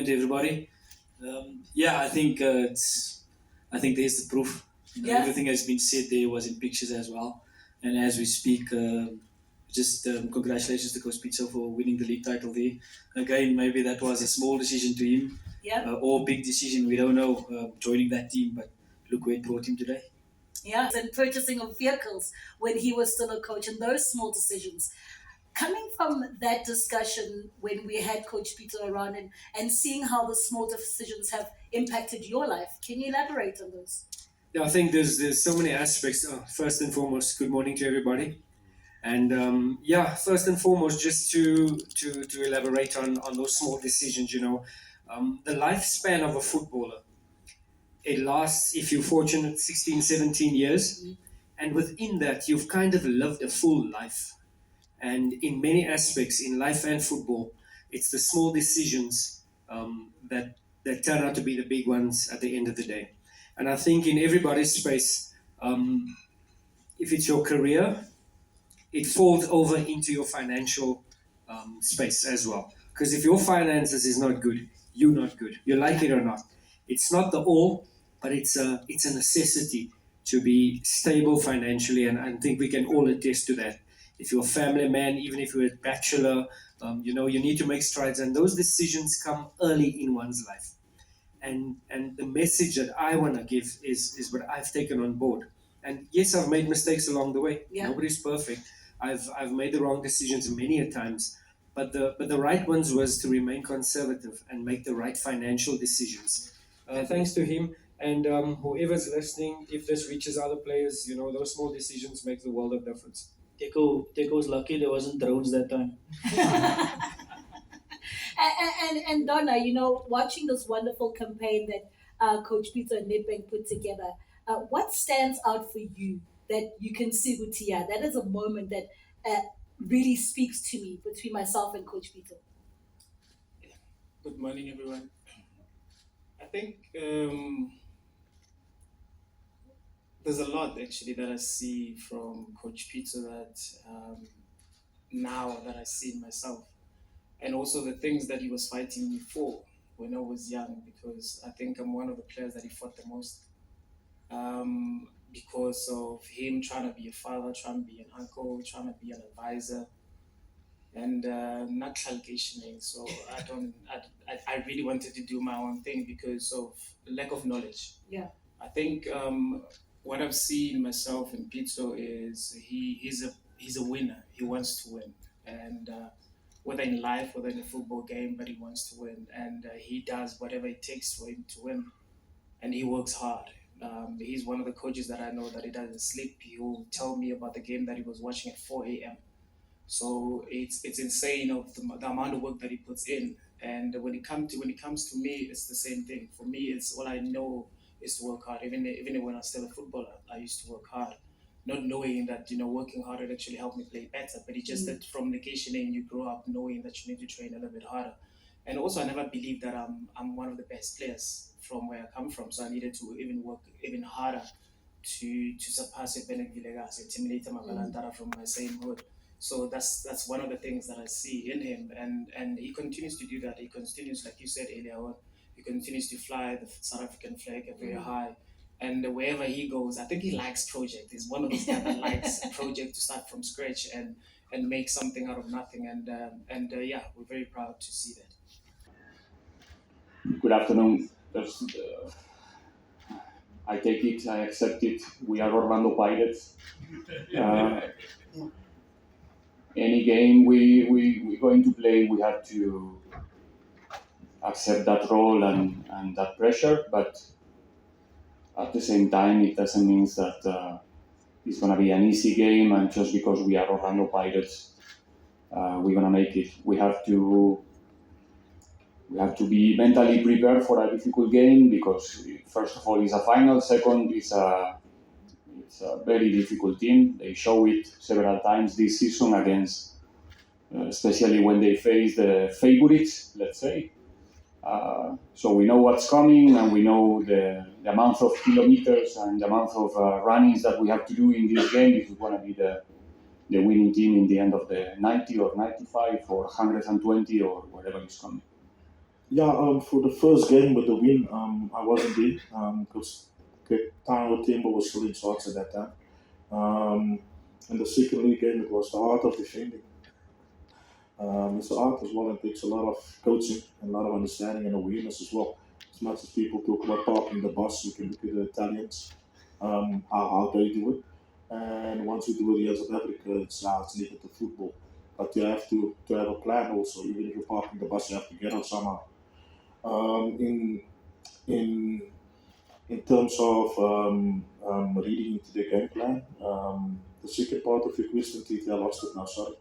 afternoon to everybody. I think there's the proof. Everything has been said there was in pictures as well. And as we speak, congratulations to Coach Pizzo for winning the league title there. Again, maybe that was a small decision to him, or a big decision. We don't know joining that team, but look where it brought him today. And purchasing of vehicles when he was still a coach, and those small decisions. Coming from that discussion when we had Coach Peter around and seeing how the small decisions have impacted your life, can you elaborate on those? Yeah, I think there's so many aspects. First and foremost, good morning to everybody. And first and foremost, just to elaborate on those small decisions, the lifespan of a footballer, it lasts, if you're fortunate, 16, 17 years. Mm-hmm. And within that, you've kind of lived a full life. And in many aspects, in life and football, it's the small decisions that turn out to be the big ones at the end of the day. And I think in everybody's space, if it's your career, it falls over into your financial space as well. Because if your finances is not good, you're not good. You like it or not. It's not the all, but it's a necessity to be stable financially. And I think we can all attest to that. If you're a family man, even if you're a bachelor, you need to make strides. And those decisions come early in one's life. And the message that I want to give is what I've taken on board. And yes, I've made mistakes along the way. Yeah. Nobody's perfect. I've made the wrong decisions many a times. But the right ones was to remain conservative and make the right financial decisions. Thanks to him. And whoever's listening, if this reaches other players, those small decisions make the world of difference. Teko was lucky there wasn't drones that time. and Donna, watching this wonderful campaign that Coach Peter and Nedbank put together, what stands out for you that you can see with Tia? That is a moment that really speaks to me between myself and Coach Peter. Good morning, everyone. I think there's a lot actually that I see from Coach Peter that now that I see in myself, and also the things that he was fighting me for when I was young, because I think I'm one of the players that he fought the most, because of him trying to be a father, trying to be an uncle, trying to be an advisor, and not calculating. So I really wanted to do my own thing because of lack of knowledge. Yeah. I think what I've seen myself in Pizzo is he's a winner. He wants to win, and whether in life, whether in a football game, but he wants to win, and he does whatever it takes for him to win, and he works hard. He's one of the coaches that I know that he doesn't sleep. He will tell me about the game that he was watching at 4 a.m. So it's insane of the amount of work that he puts in. And when it comes to me, it's the same thing. For me, it's all I know is to work hard. Even when I was still a footballer, I used to work hard, not knowing that working hard would actually help me play better. But it's just that from vacationing, you grow up knowing that you need to train a little bit harder. And also, I never believed that I'm one of the best players from where I come from. So I needed to even work even harder to surpass Nedbank Villegas, intimidate Magalantara from my same hood. So that's one of the things that I see in him, and he continues to do that. He continues, like you said earlier on, he continues to fly the South African flag very high, and wherever he goes, I think he likes project. He's one of those guys that likes a project to start from scratch and make something out of nothing, and we're very proud to see that. Good afternoon. I take it, I accept it. We are Orlando Pirates. Any game we're going to play, we have to accept that role and that pressure, but at the same time, it doesn't mean that it's going to be an easy game, and just because we are Orlando Pirates, we're going to make it. We have to be mentally prepared for a difficult game, because first of all, it's a final. Second, it's a very difficult team. They show it several times this season against, especially when they face the favorites, let's say. So we know what's coming, and we know the amount of kilometers and the amount of runnings that we have to do in this game if we want to be the winning team in the end of the 90 or 95 or 120 or whatever is coming. Yeah, for the first game with the win, I wasn't there because Tango Timber was still in charge at that time. And the second league game, it was the art of defending. It's an art as well, and takes a lot of coaching and a lot of understanding and awareness as well. As much as people talk about parking the bus, we can look at the Italians, how they do it. And once we do it here in South Africa, it's needed to football. But you have to have a plan also. Even if you're parking the bus, you have to get out somehow. Um, in in in terms of reading into the game plan, the second part of your question, TT, I lost it now. Sorry.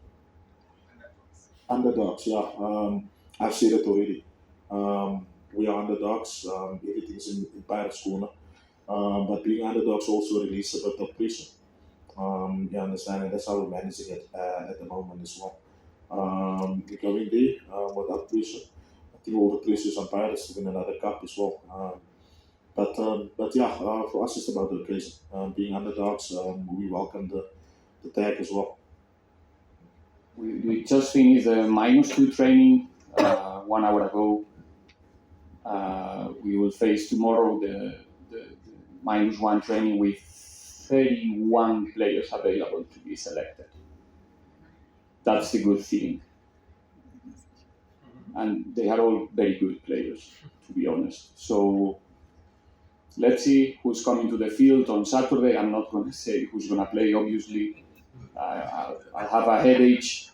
Underdogs, yeah. I've said it already. We are underdogs. Everything's in Pirates' corner. But being underdogs also releases a bit of pressure. You understand? And that's how we're managing it at the moment as well. We're going there without pressure. I think all the pressure is on Pirates to win another cup as well. But yeah, for us it's about the occasion. Being underdogs, we welcome the tag as well. We just finished the -2 training 1 hour ago. We will face tomorrow the -1 training with 31 players available to be selected. That's the good thing. And they are all very good players, to be honest. So let's see who's coming to the field on Saturday. I'm not going to say who's going to play, obviously. I have a headache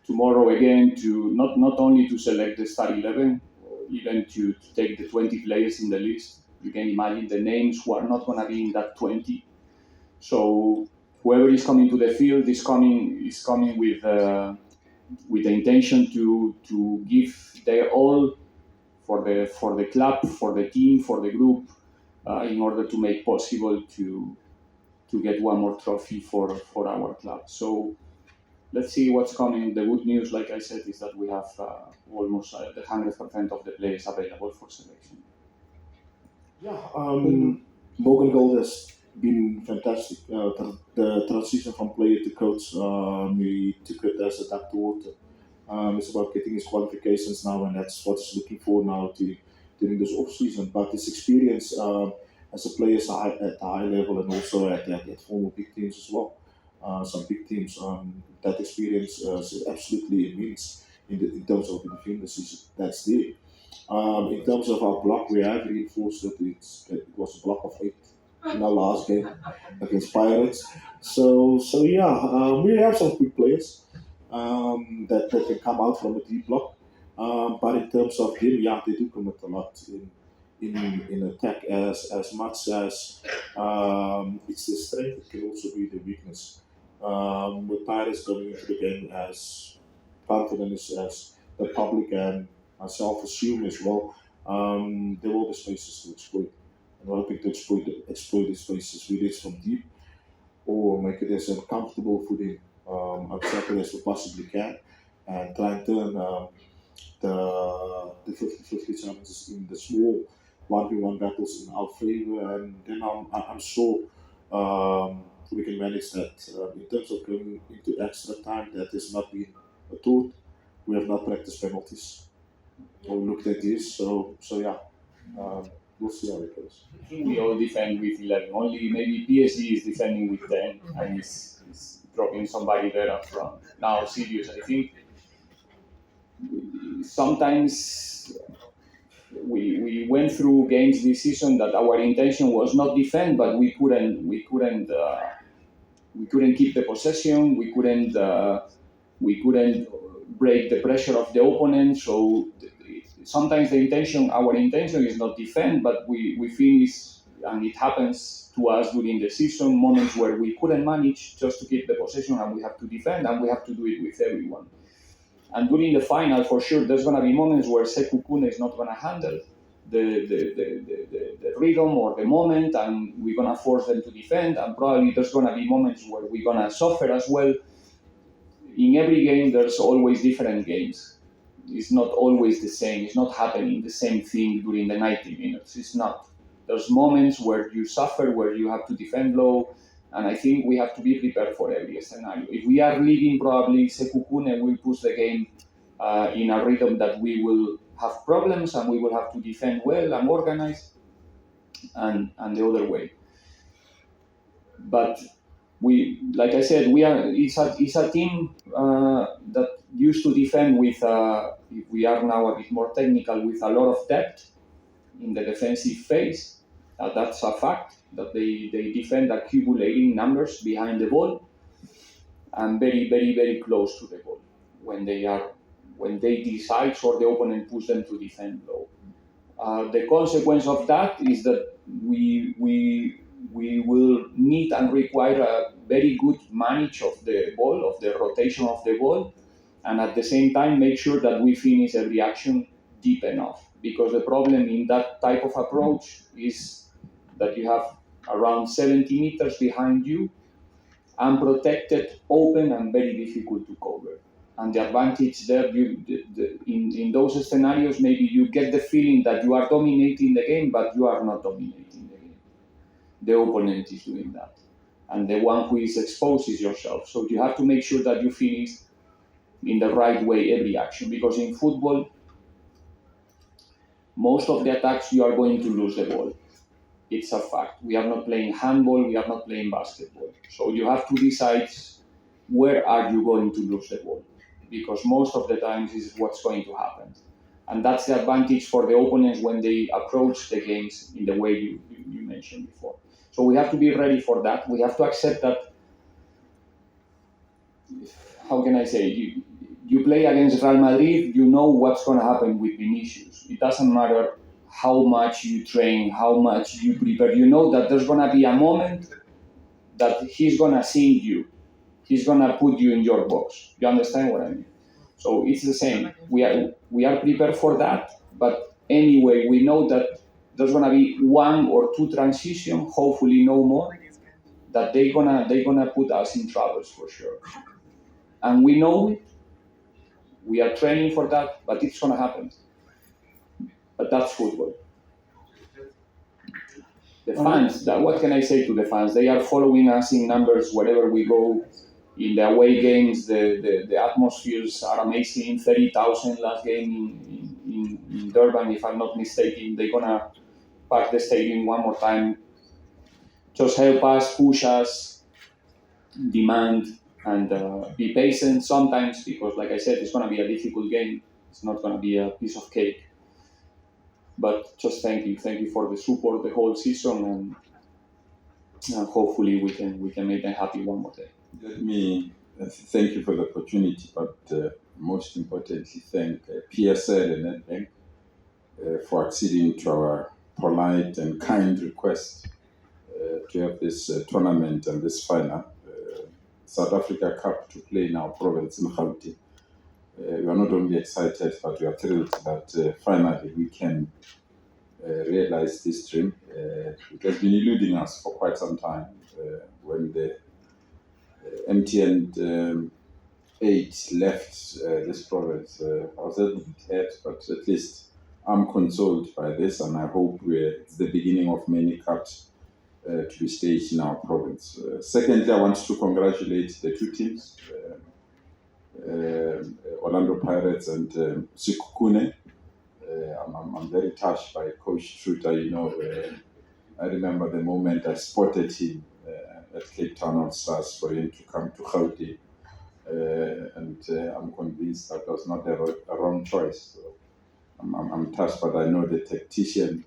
tomorrow again to not only to select the start 11, even to take the 20 players in the list. You can imagine the names who are not going to be in that 20. So whoever is coming to the field is coming with the intention to give their all for the club, for the team, for the group, in order to make possible to get one more trophy for our club. So let's see what's coming. The good news, like I said, is that we have almost the 100% of the players available for selection. Yeah, Morgan Gold has been fantastic. The transition from player to coach, he took it as a tap to water. It's about getting his qualifications now, and that's what he's looking for now during this off season. But his experience as a player at a high level and also at former big teams as well. Some big teams, that experience is absolutely immense in terms of the defenders that's there. In terms of our block, we have reinforced it. It was a block of 8 in our last game against Pirates. So yeah, we have some quick players that can come out from a deep block. But in terms of him, yeah, they do commit a lot in attack as much as it's the strength, it can also be the weakness. With Pirates going into the game as confident as the public and myself assume as well, there will be spaces to exploit. And we're hoping to exploit these spaces, whether it's from deep or make it as a comfortable footing exactly as we possibly can, and try and turn the 50-50 challenges in the small 1v1 battles in our favor, and then I'm sure we can manage that. In terms of going into extra time, that has not been a thought. We have not practiced penalties or looked at this, so yeah, we'll see how it goes. I think we all defend with 11. Only maybe PSG is defending with 10 and is dropping somebody there up front. Now, serious, I think sometimes we went through games this season that our intention was not defend, but we couldn't keep the possession. We couldn't break the pressure of the opponent. So sometimes our intention is not defend, but we finish, and it happens to us during the season, moments where we couldn't manage just to keep the possession, and we have to defend, and we have to do it with everyone. And during the final, for sure, there's going to be moments where Sekou Kune is not going to handle the rhythm or the moment, and we're going to force them to defend, and probably there's going to be moments where we're going to suffer as well. In every game, there's always different games. It's not always the same. It's not happening the same thing during the 90 minutes. It's not. There's moments where you suffer, where you have to defend low, and I think we have to be prepared for every scenario. If we are leading, probably Sekou Kune will push the game in a rhythm that we will have problems, and we will have to defend well and organize, and the other way. But we, like I said, it's a team that used to defend with, if we are now a bit more technical, with a lot of depth in the defensive phase. That's a fact, that they defend accumulating numbers behind the ball and very, very, very close to the ball when they decide or the opponent push them to defend low. The consequence of that is that we will need and require a very good manage of the ball, of the rotation of the ball, and at the same time make sure that we finish every action deep enough. Because the problem in that type of approach is that you have around 70 meters behind you, unprotected, open, and very difficult to cover. And the advantage there, in those scenarios, maybe you get the feeling that you are dominating the game, but you are not dominating the game. The opponent is doing that. And the one who is exposed is yourself. So you have to make sure that you finish in the right way every action. Because in football, most of the attacks you are going to lose the ball. It's a fact. We are not playing handball, we are not playing basketball. So you have to decide where are you going to lose the ball. Because most of the times this is what's going to happen. And that's the advantage for the opponents when they approach the games in the way you mentioned before. So we have to be ready for that. We have to accept that, how can I say, you play against Real Madrid, you know what's going to happen with Vinicius. It doesn't matter how much you train, how much you prepare. You know that there's going to be a moment that he's going to sing you. He's going to put you in your box. You understand what I mean? So it's the same. We are prepared for that, but anyway, we know that there's going to be one or two transitions, hopefully no more, that they're gonna put us in troubles for sure. And we know it. We are training for that, but it's going to happen. But that's football. The fans, what can I say to the fans? They are following us in numbers wherever we go. In the away games, the atmospheres are amazing. 30,000 last game in Durban, if I'm not mistaken. They're going to pack the stadium one more time. Just help us, push us, demand, and be patient sometimes, because, like I said, it's going to be a difficult game. It's not going to be a piece of cake. But just thank you for the support the whole season, and hopefully we can make them happy one more day. Let me thank you for the opportunity, but most importantly, thank PSL and Nedbank for acceding to our polite and kind request to have this tournament and this final, South Africa Cup, to play in our province in Gauteng. We are not only excited, but we are thrilled that finally we can realize this dream. It has been eluding us for quite some time. When the MTN 8 left this province, I was a little bit hurt, but at least I'm consoled by this, and I hope it's the beginning of many cups to be staged in our province. Secondly, I want to congratulate the two teams, Orlando Pirates and Sekhukhune. I'm very touched by Coach Truta. I remember the moment I spotted him at Cape Town All Stars for him to come to Gauteng, and I'm convinced that was not a wrong choice. So I'm touched, but I know the tactician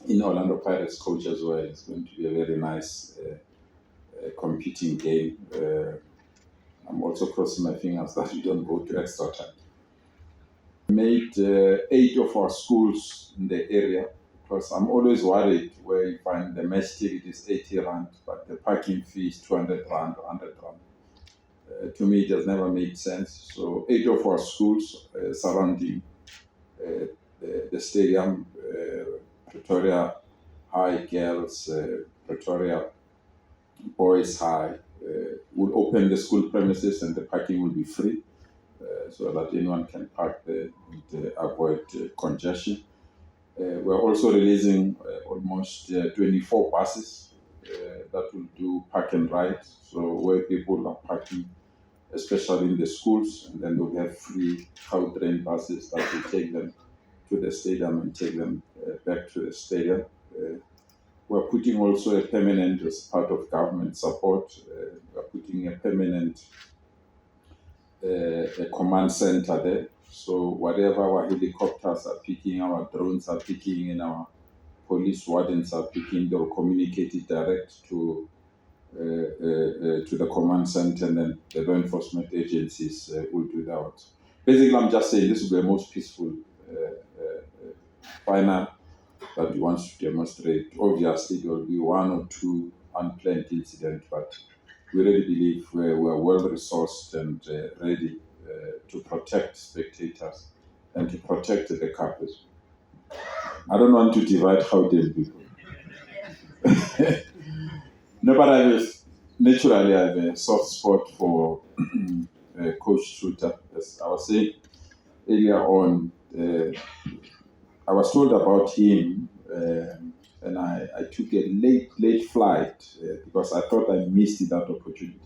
in Orlando Pirates coach as well. It's going to be a very nice competing game. I'm also crossing my fingers that we don't go to extra time. We made 8 of our schools in the area, because I'm always worried where you find the match ticket is 80 rand, but the parking fee is 200 rand or 100 rand. To me, it has never made sense. So 8 of our schools surrounding the stadium, Pretoria High Girls, Pretoria Boys High, will open the school premises, and the parking will be free, so that anyone can park there and avoid congestion. We're also releasing almost 24 buses that will do park and ride, so where people are parking, especially in the schools, and then we'll have free Gautrain buses that will take them to the stadium and take them back to the stadium. We're putting also a permanent, as part of government support, we're putting a permanent a command center there. So whatever our helicopters are picking, our drones are picking, and our police wardens are picking, they'll communicate it direct to the command center, and then the law enforcement agencies will do that. Basically, I'm just saying this will be the most peaceful final that we want to demonstrate. Obviously, there will be one or two unplanned incidents, but we really believe we're well resourced and ready to protect spectators and to protect the campus. I don't want to divide Gauteng people. No, but naturally I have a soft spot for Coach Shooter. As I was saying earlier on, I was told about him, and I took a late flight because I thought I missed that opportunity.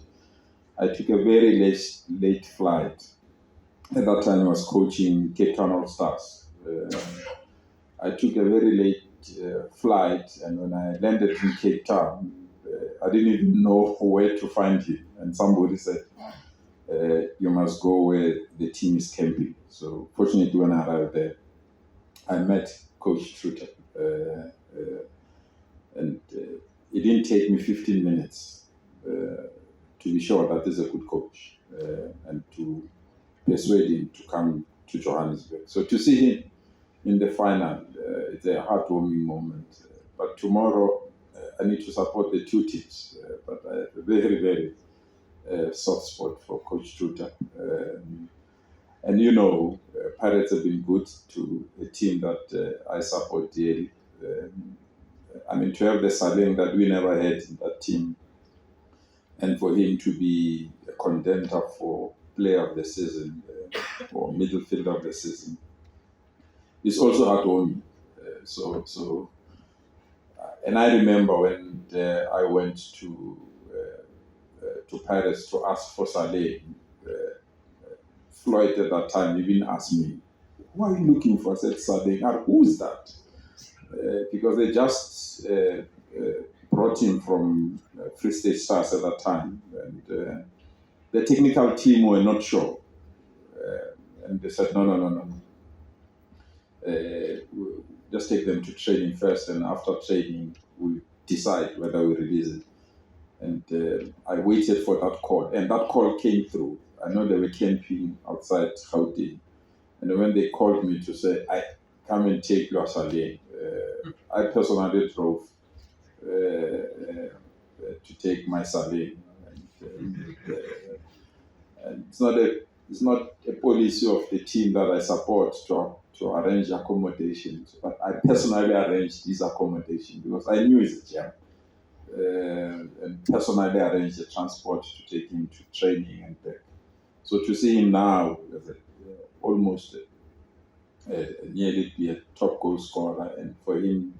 I took a very late flight. At that time, I was coaching Cape Town All Stars. I took a very late flight, and when I landed in Cape Town, I didn't even know where to find him. And somebody said, you must go where the team is camping. So fortunately, when I arrived there, I met Coach Truter. And it didn't take me 15 minutes to be sure that he's a good coach and to persuade him to come to Johannesburg. So to see him in the final, it's a heartwarming moment. But tomorrow, I need to support the two teams. But I have a very, very soft spot for Coach Truter. And you know, Pirates have been good to a team that I support dearly. I mean, to have the Saleng that we never had in that team, and for him to be a contender for player of the season or middle fielder of the season, it's also heartwarming. And I remember when I went to Paris to ask for Saleh, Floyd at that time even asked me, "Who are you looking for?" I said, Saleh. Who's that? Because they just brought him from Free State Stars at that time, and the technical team were not sure, and they said, no. We'll just take them to training first, and after training, we'll decide whether we release it. And I waited for that call, and that call came through. I know they were camping outside Gauteng, and when they called me to say, "I come and take your Saleh," I personally drove to take my Saleh. And it's not a policy of the team that I support to arrange accommodations, but I personally arranged this accommodation because I knew he's a champ. And personally arranged the transport to take him to training and back. So to see him now as almost nearly be a top goal scorer, and for him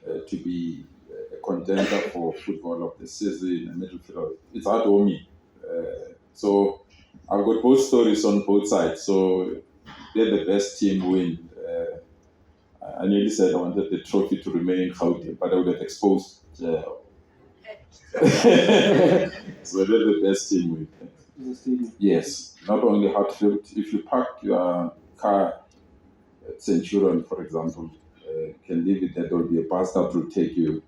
to be a contender for football of the season, a midfielder, it's heartwarming. So I've got both stories on both sides. So they're the best team win. I nearly said I wanted the trophy to remain in Gauteng, but I would have exposed. So they're the best team win. Yes, not only Hartfield. If you park your car at Centurion, for example, you can leave it there. There will be a bus that will take you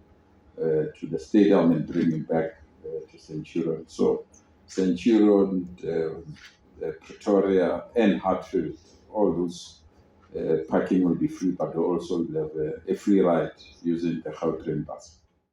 to the stadium and bring you back to Centurion. So Centurion, Pretoria, and Hartfield, all those parking will be free, but they also will have a free ride using the Gautrain bus.